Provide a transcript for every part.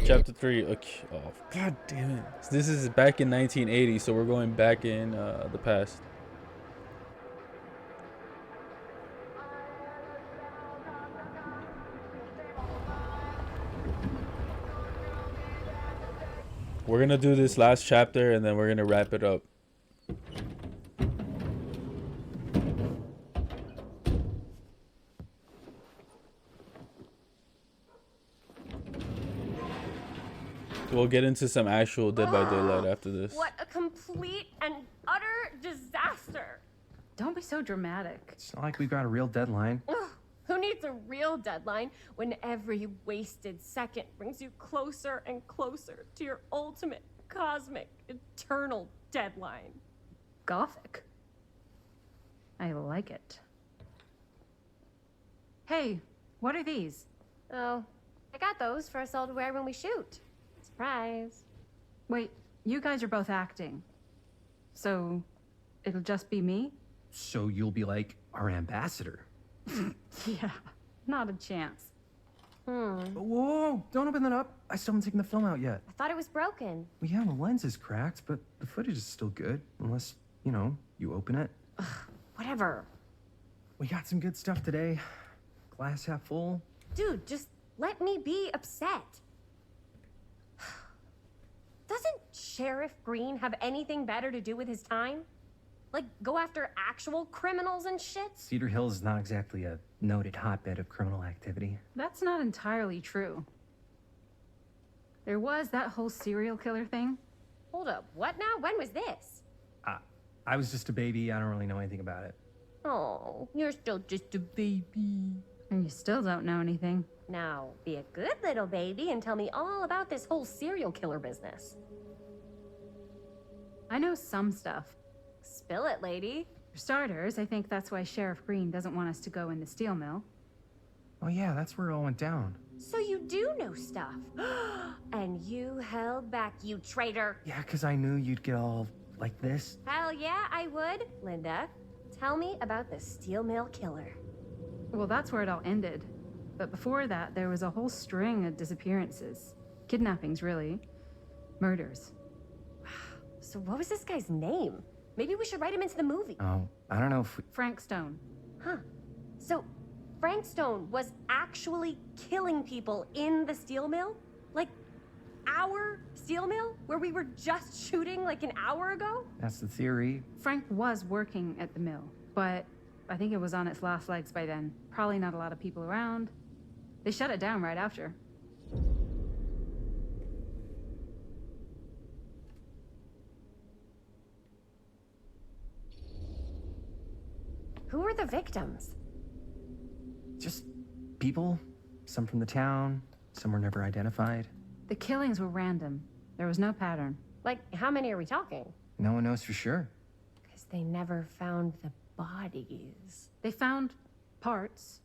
Chapter 3. Okay. Oh, god damn it. This is back in 1980, so we're going back in the past. We're gonna do this last chapter and then we're gonna wrap it up. We'll get into some actual Dead by Daylight after this. What a complete and utter disaster. Don't be so dramatic. It's not like we've got a real deadline. Ugh, who needs a real deadline when every wasted second brings you closer and closer to your ultimate cosmic eternal deadline? Gothic. I like it. Hey, what are these? Oh, I got those for us all to wear when we shoot. Surprise. Wait, you guys are both acting. So, it'll just be me? So you'll be like our ambassador. Yeah, not a chance. Whoa, don't open that up. I still haven't taken the film out yet. I thought it was broken. Well, yeah, the lens is cracked, but the footage is still good. Unless, you know, you open it. Whatever. We got some good stuff today. Glass half full. Dude, just let me be upset. Doesn't Sheriff Green have anything better to do with his time? Like, go after actual criminals and shit? Cedar Hills is not exactly a noted hotbed of criminal activity. That's not entirely true. There was that whole serial killer thing. Hold up, what now? When was this? I was just a baby. I don't really know anything about it. Oh, you're still just a baby. And you still don't know anything. Now, be a good little baby and tell me all about this whole serial killer business. I know some stuff. Spill it, lady. For starters, I think that's why Sheriff Green doesn't want us to go in the steel mill. Oh yeah, that's where it all went down. So you do know stuff. And you held back, you traitor. Yeah, because I knew you'd get all like this. Hell yeah, I would. Linda, tell me about the steel mill killer. Well, that's where it all ended. But before that, there was a whole string of disappearances. Kidnappings, really. Murders. So what was this guy's name? Maybe we should write him into the movie. Oh, I don't know if we... Frank Stone. Huh. So Frank Stone was actually killing people in the steel mill? Like, our steel mill? Where we were just shooting like an hour ago? That's the theory. Frank was working at the mill, but I think it was on its last legs by then. Probably not a lot of people around. They shut it down right after. Who were the victims? Just people. Some from the town. Some were never identified. The killings were random. There was no pattern. Like, how many are we talking? No one knows for sure. Because they never found the bodies. They found parts.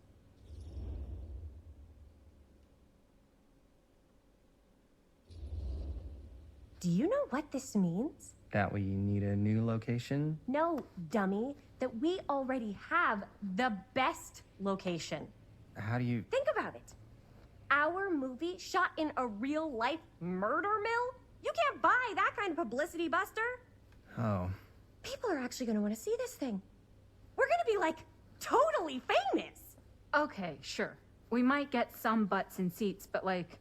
Do you know what this means? That we need a new location? No, dummy. That we already have the best location. How do you... Think about it. Our movie shot in a real-life murder mill? You can't buy that kind of publicity, Buster. Oh. People are actually going to want to see this thing. We're going to be, like, totally famous. Okay, sure. We might get some butts in seats, but like,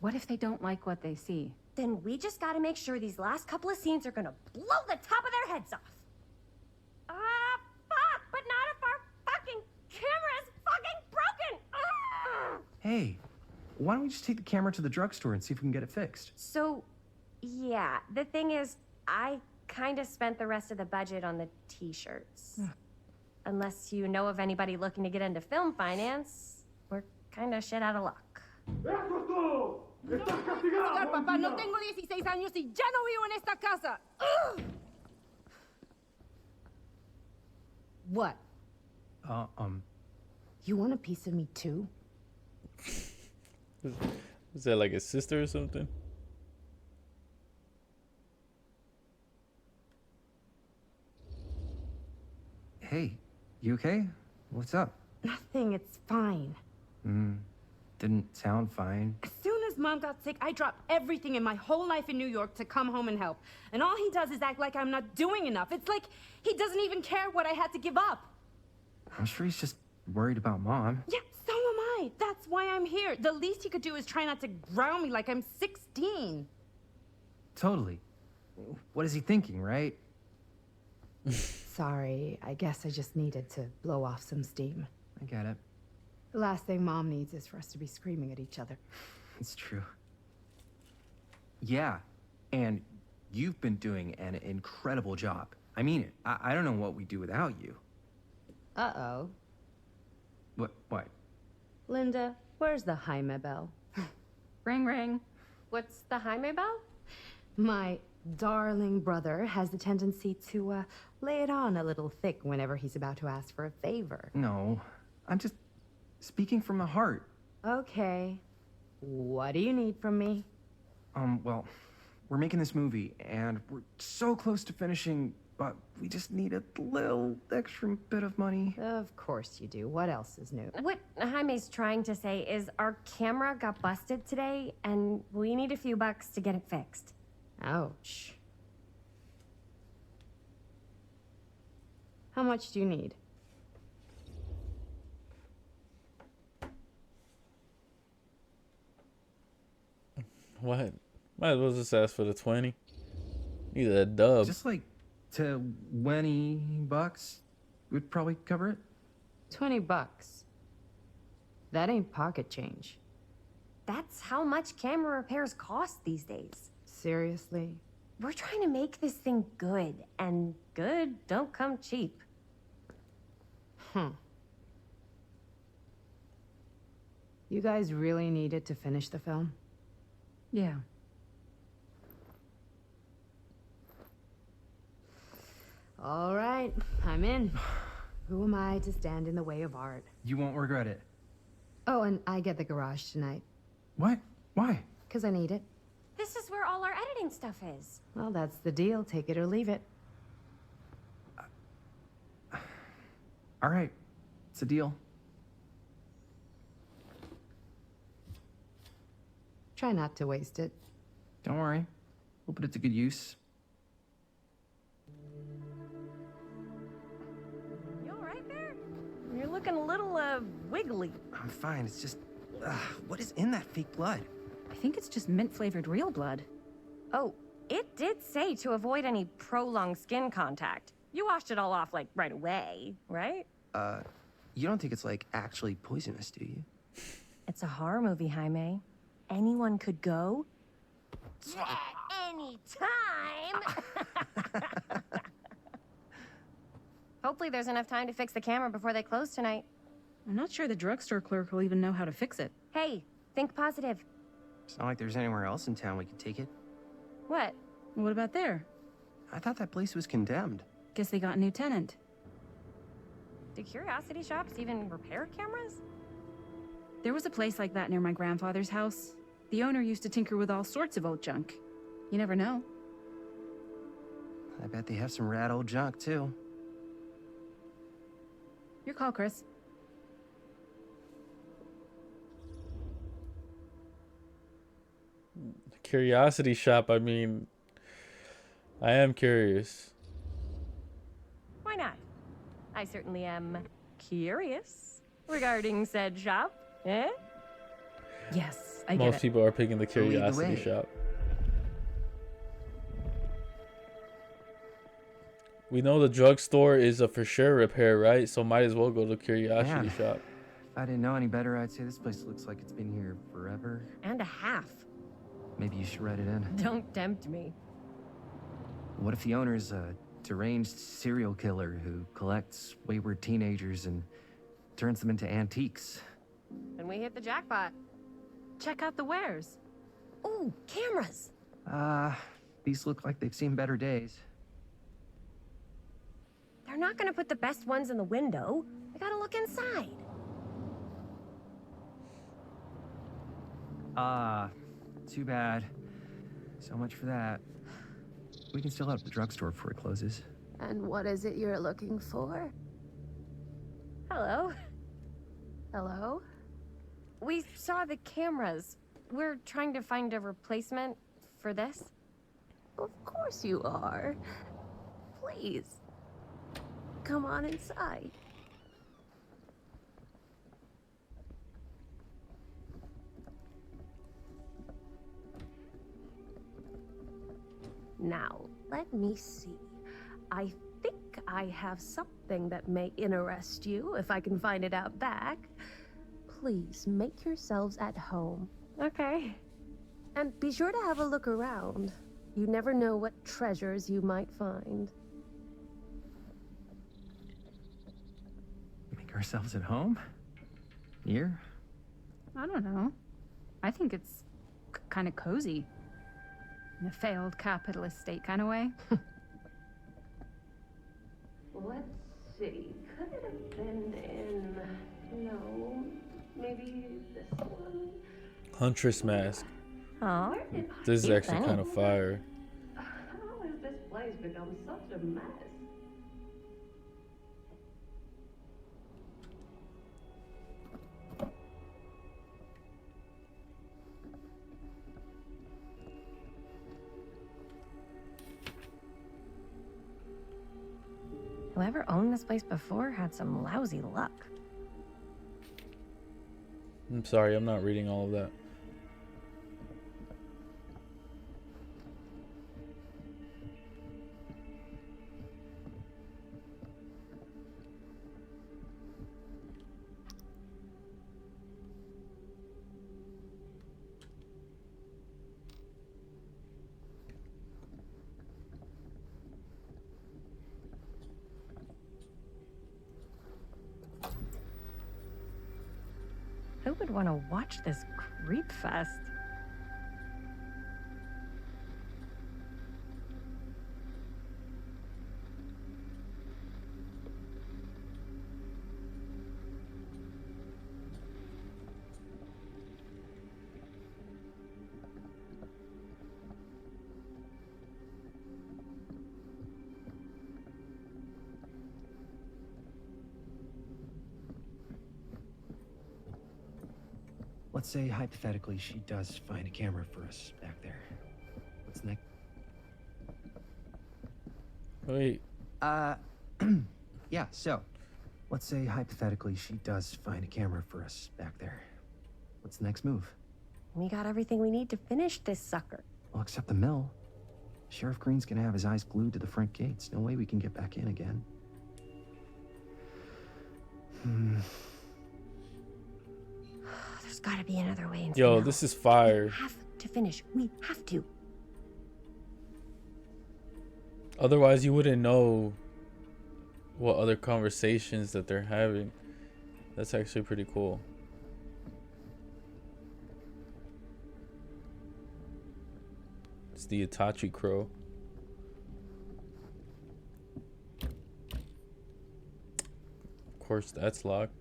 what if they don't like what they see? Then we just got to make sure these last couple of scenes are going to blow the top of their heads off. Fuck, but not if our fucking camera's fucking broken. Hey, why don't we just take the camera to the drugstore and see if we can get it fixed? So, yeah, the thing is, I kind of spent the rest of the budget on the t-shirts. Unless you know of anybody looking to get into film finance, we're kind of shit out of luck. Señor, papá, no tengo 16 años y ya no vivo en esta casa. What? You want a piece of me too? Is that like a sister or something? Hey, you okay? What's up? Nothing, it's fine. Didn't sound fine. As soon as Mom got sick, I dropped everything in my whole life in New York to come home and help. And all he does is act like I'm not doing enough. It's like he doesn't even care what I had to give up. I'm sure he's just worried about Mom. Yeah, so am I. That's why I'm here. The least he could do is try not to ground me like I'm 16. Totally. What is he thinking, right? Sorry, I guess I just needed to blow off some steam. I get it. The last thing Mom needs is for us to be screaming at each other. It's true. Yeah, and you've been doing an incredible job. I mean it. I don't know what we'd do without you. Uh-oh. What? Linda, where's the Jaime bell? Ring, ring. What's the Jaime bell? My darling brother has the tendency to lay it on a little thick whenever he's about to ask for a favor. No, I'm just speaking from the heart. Okay. What do you need from me? Well, we're making this movie, and we're so close to finishing, but we just need a little extra bit of money. Of course you do. What else is new? What Jaime's trying to say is our camera got busted today, and we need a few bucks to get it fixed. Ouch. How much do you need? What? Might as well just ask for the 20. Need a dub. Just like $20 would probably cover it. $20. That ain't pocket change. That's how much camera repairs cost these days. Seriously? We're trying to make this thing good, and good don't come cheap. You guys really need it to finish the film? Yeah. All right, I'm in. Who am I to stand in the way of art? You won't regret it. Oh, and I get the garage tonight, What? Why? because I need it. This is where all our editing stuff is. Well, that's the deal. Take it or leave it. All right, it's a deal. Try not to waste it. Don't worry. We'll put it to good use. You all right there? You're looking a little, wiggly. I'm fine. It's just, what is in that fake blood? I think it's just mint-flavored real blood. Oh, it did say to avoid any prolonged skin contact. You washed it all off, like, right away, right? You don't think it's, like, actually poisonous, do you? It's a horror movie, Jaime. Anyone could go. Yeah, anytime! Hopefully there's enough time to fix the camera before they close tonight. I'm not sure the drugstore clerk will even know how to fix it. Hey, think positive. It's not like there's anywhere else in town we could take it. What? What about there? I thought that place was condemned. Guess they got a new tenant. Do Curiosity shops even repair cameras? There was a place like that near my grandfather's house. The owner used to tinker with all sorts of old junk. You never know. I bet they have some rad old junk, too. Your call, Chris. Curiosity shop, I mean, I am curious. Why not? I certainly am curious regarding said shop. Eh? Yes, I get Most it. people are picking the Lead the Curiosity way. shop. We know the drugstore is a for sure repair, right? So might as well go to Curiosity Man. shop. If I didn't know any better, I'd say this place looks like it's been here forever. And a half. Maybe you should write it in. Don't tempt me. What if the owner's a deranged serial killer who collects wayward teenagers and turns them into antiques? And we hit the jackpot. Check out the wares. Ooh, cameras. These look like they've seen better days. They're not gonna put the best ones in the window. They gotta look inside. Too bad. So much for that. We can still head up the drugstore before it closes. And what is it you're looking for? Hello. Hello? We saw the cameras. We're trying to find a replacement for this. Of course you are. Please, come on inside. Now, let me see. I think I have something that may interest you if I can find it out back. Please make yourselves at home. Okay. And be sure to have a look around. You never know what treasures you might find. Make ourselves at home? Here? I don't know. I think it's kind of cozy. In a failed capitalist state kind of way. Let's see. Could it have been in... No, maybe this one? Huntress mask. Oh. This is Cute actually bunny. kind of fire. How has this place become such a mess? Whoever owned this place before had some lousy luck. I'm sorry, I'm not reading all of that. Who would want to watch this creep fest? Let's say, hypothetically, she does find a camera for us back there. What's next? Wait, Yeah, so. Let's say, hypothetically, she does find a camera for us back there. What's the next move? We got everything we need to finish this sucker. Well, except the mill. Sheriff Green's gonna have his eyes glued to the front gates. No way we can get back in again. There's gotta be another way into the yo, mill. this is fire. We have to finish. We have to. Otherwise, you wouldn't know what other conversations that they're having. That's actually pretty cool. It's the Itachi Crow. Of course, that's locked.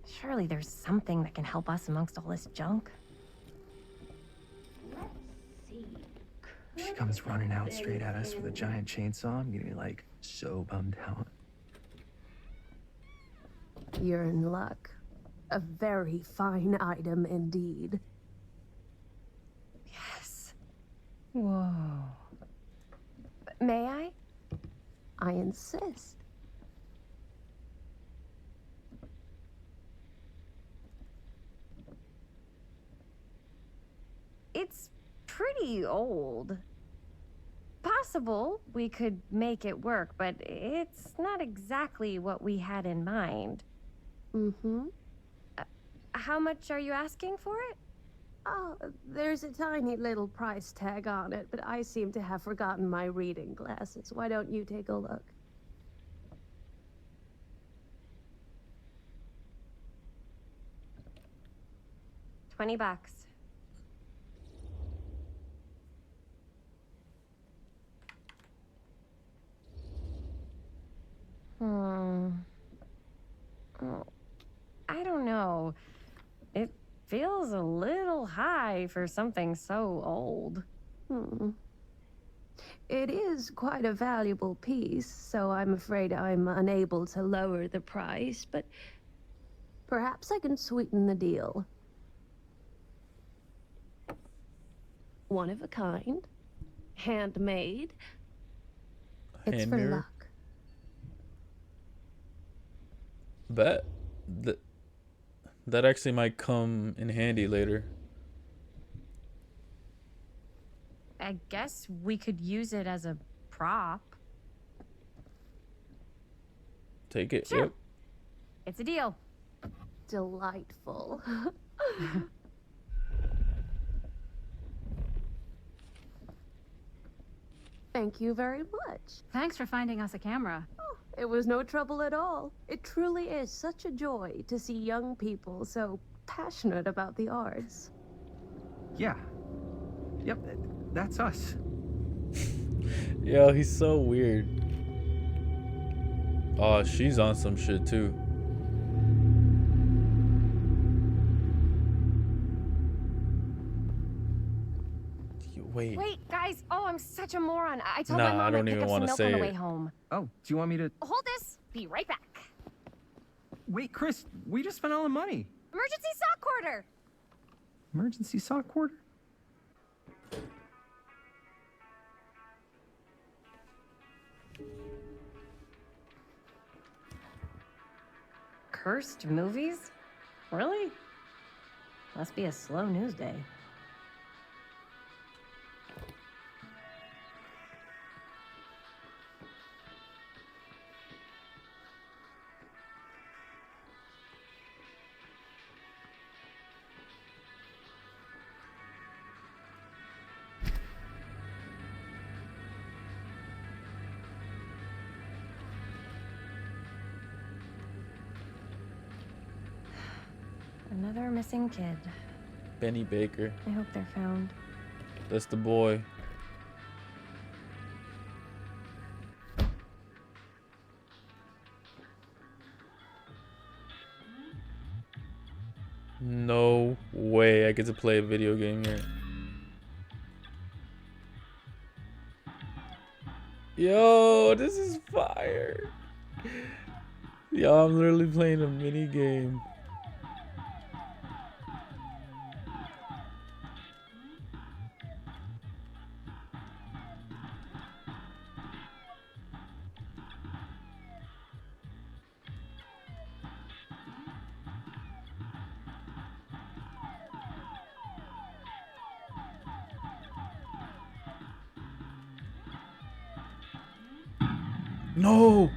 Surely there's something that can help us amongst all this junk. Let's see. If she comes running out straight at us with a giant chainsaw, I'm gonna be like so bummed out. You're in luck. A very fine item indeed. Yes. Whoa. May I? I insist. It's pretty old. Possible we could make it work, but it's not exactly what we had in mind. Mm-hmm. How much are you asking for it? Oh, there's a tiny little price tag on it, but I seem to have forgotten my reading glasses. Why don't you take a look? $20. Hmm. Oh, I don't know. It feels a little high for something so old. Hmm. It is quite a valuable piece, so I'm afraid I'm unable to lower the price, but perhaps I can sweeten the deal. One of a kind, handmade. It's Hand for mirror. luck. Bet that that actually might come in handy later. I guess we could use it as a prop. Take it. Sure. Yep. It's a deal. Delightful. Thank you very much. Thanks for finding us a camera. Oh, it was no trouble at all. It truly is such a joy to see young people so passionate about the arts. Yeah. Yep, that's us. Yo, he's so weird. Oh, she's on some shit too. Wait. Wait, guys. Oh, I'm such a moron. I told Nah, my mom I don't I'd pick even up wanna some milk say on the it. way home. Oh, do you want me to... Hold this. Be right back. Wait, Chris, we just spent all the money. Emergency sock order. Emergency sock quarter? Cursed movies? Really? Must be a slow news day. Another missing kid. Benny Baker. I hope they're found. That's the boy. No way I get to play a video game here. Yo, this is fire. Yo, I'm literally playing a mini game. No.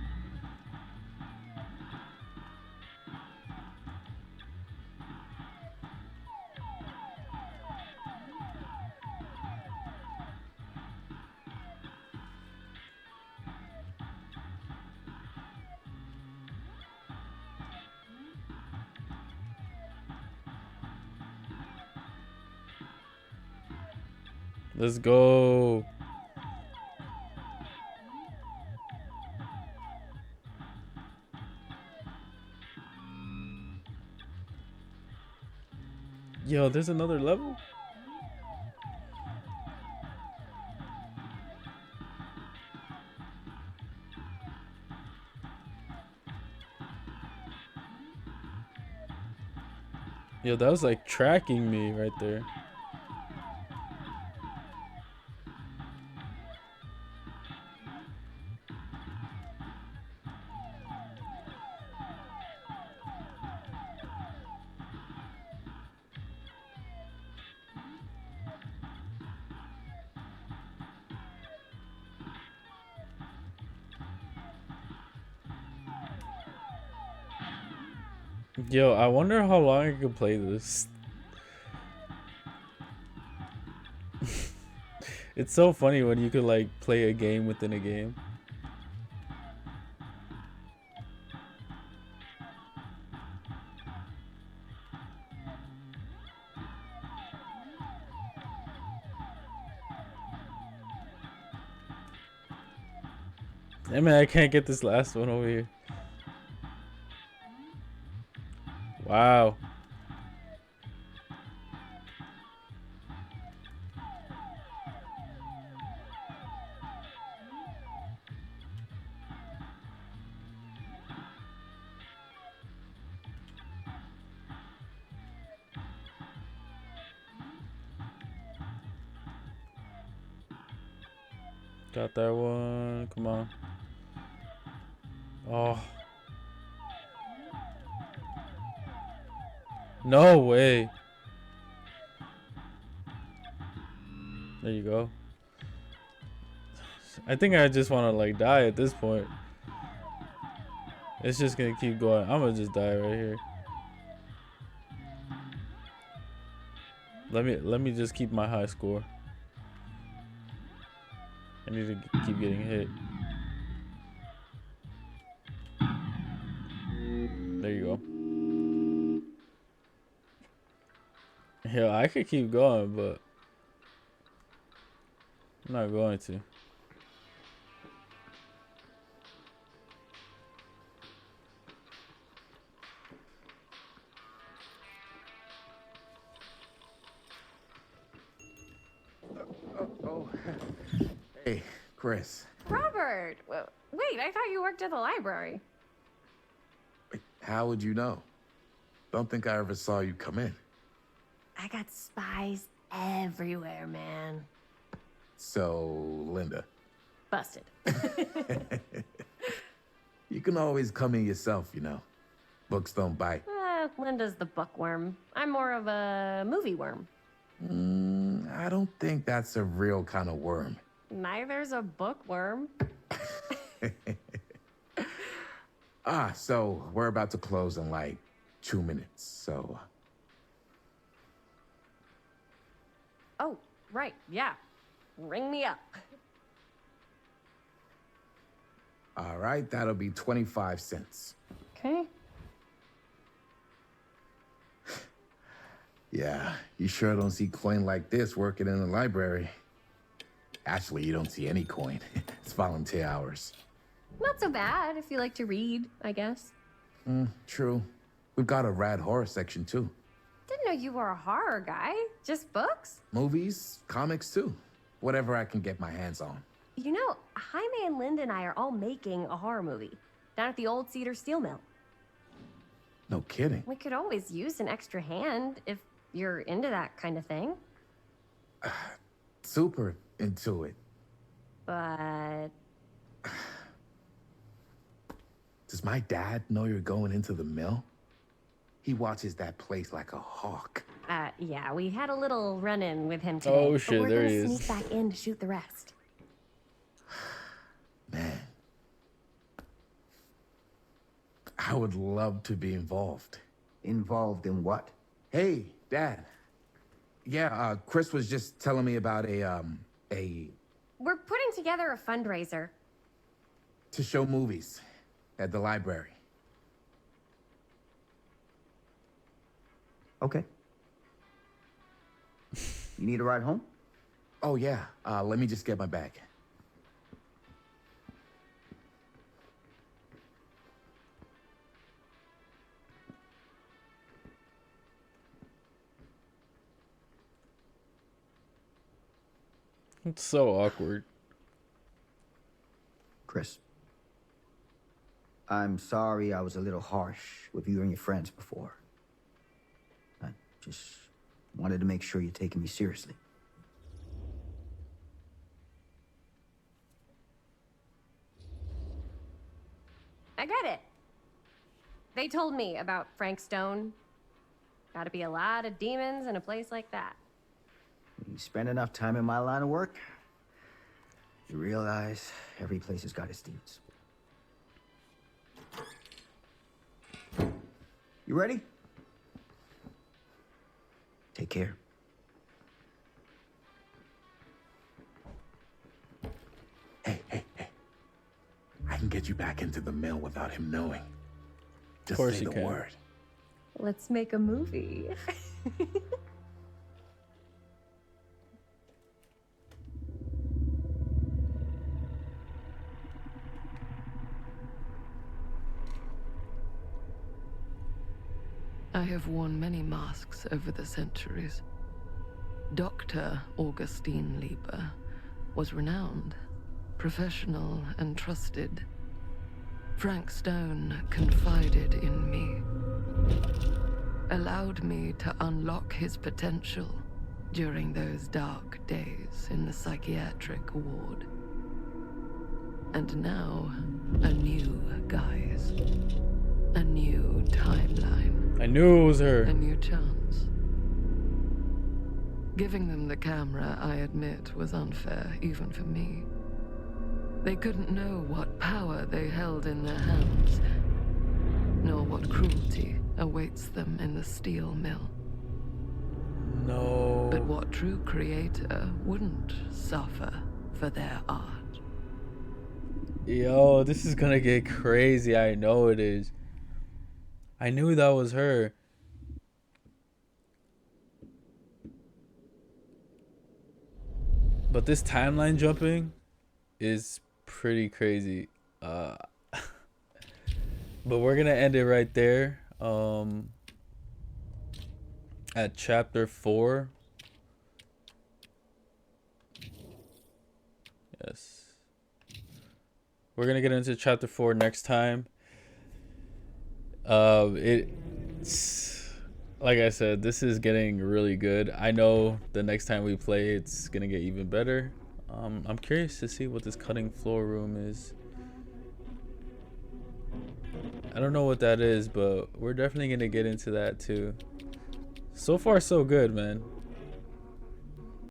Let's go. Yo, there's another level? Yo, that was like tracking me right there. Yo, I wonder how long I could play this. It's so funny when you could like play a game within a game. Damn it, I can't get this last one over here. Wow. Got that one. Come on. Oh. No way. There you go. I think I just want to like die at this point. It's just gonna keep going. I'm gonna just die right here. Let me just keep my high score. I need to keep getting hit. There you go. Yeah, I could keep going, but I'm not going to. Oh. Hey, Chris. Robert! Wait, I thought you worked at the library. Wait, how would you know? Don't think I ever saw you come in. I got spies everywhere, man. So, Linda. Busted. You can always come in yourself, you know. Books don't bite. Linda's the bookworm. I'm more of a movie worm. I don't think that's a real kind of worm. Neither's a bookworm. So we're about to close in like 2 minutes, so... Oh, right, yeah. Ring me up. All right, that'll be 25 cents. Okay. Yeah, you sure don't see coin like this working in the library. Actually, you don't see any coin. It's volunteer hours. Not so bad if you like to read, I guess. True. We've got a rad horror section, too. Didn't know you were a horror guy. Just books? Movies, comics, too. Whatever I can get my hands on. You know, Jaime and Linda and I are all making a horror movie down at the old Cedar Steel Mill. No kidding. We could always use an extra hand if you're into that kind of thing. Super into it. But Does my dad know you're going into the mill? He watches that place like a hawk. Yeah, we had a little run-in with him today. Oh but shit, we're there gonna he is. sneak back in to shoot the rest. Man. I would love to be involved. Involved in what? Hey, Dad. Yeah, Chris was just telling me about a We're putting together a fundraiser. to show movies at the library. Okay. You need a ride home? Oh, yeah. Let me just get my bag. It's so awkward. Chris. I'm sorry I was a little harsh with you and your friends before. I just wanted to make sure you're taking me seriously. I get it. They told me about Frank Stone. Gotta be a lot of demons in a place like that. You spend enough time in my line of work, you realize every place has got its demons. You ready? Take care. Hey. I can get you back into the mill without him knowing. Just course say you the can. word. Let's make a movie. I have worn many masks over the centuries. Dr. Augustine Lieber was renowned, professional, and trusted. Frank Stone confided in me, allowed me to unlock his potential during those dark days in the psychiatric ward. And now, a new guise. A new timeline. I knew it was her. A new chance. Giving them the camera, I admit, was unfair, even for me. They couldn't know what power they held in their hands, nor what cruelty awaits them in the steel mill. No. But what true creator wouldn't suffer for their art? Yo, this is gonna get crazy. I know it is. I knew that was her. But this timeline jumping is pretty crazy. But we're gonna end it right there. At chapter 4. Yes. We're gonna get into chapter 4 next time. It's like I said, this is getting really good. I know the next time we play, it's gonna get even better. I'm curious to see what this cutting floor room is. I don't know what that is, but we're definitely gonna get into that too. So far, so good, man.